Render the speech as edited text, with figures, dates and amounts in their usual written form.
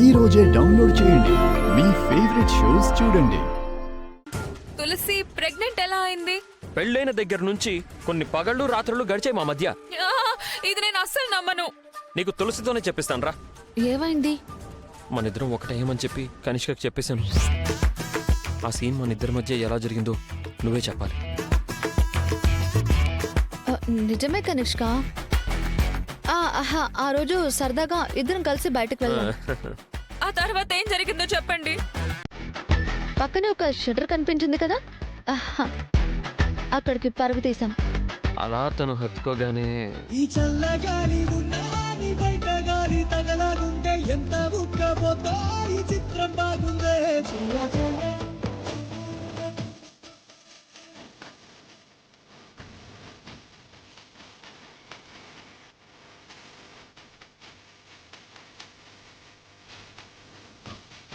ఈ రోజే డౌన్లోడ్ చేయండి. మీ ఫేవరెట్ షోస్ చూడండి. తులసి ప్రెగ్నెంట్ ఎలా అయింది? పెళ్ళైన దగ్గర నుంచి కొన్ని పగళ్ళు రాత్రులు గడిచాయి మా మధ్య. ఆ, ఇది నేను అస్సలు నమ్మను. నీకు తులసితోనే చెప్పిస్తాను రా. ఏమైంది? మన ఇద్దరం ఒకటేమని చెప్పి కనిష్కకి చెప్పేశాను. ఆ సీన్ మన ఇద్దరి మధ్య ఎలా జరిగిందో నువ్వే చెప్పాలి. నిజమే కనిష్క. ఆ రోజు సరదాగా ఇద్దరం కలిసి బయటకు వెళ్ళాం. ఆ తర్వాత ఏం జరిగిందో చెప్పండి. పక్కనే ఒక షటర్ కనిపించింది కదా, అక్కడికి పరుగు తీసాం. అలా తను హత్తుకోగానే ఈ చల్లగాలి ఉన్నాని బయట గాలి తగలగుంటే ఎంత ఉక్కబోతో ఈ చిత్రం బాగుందే.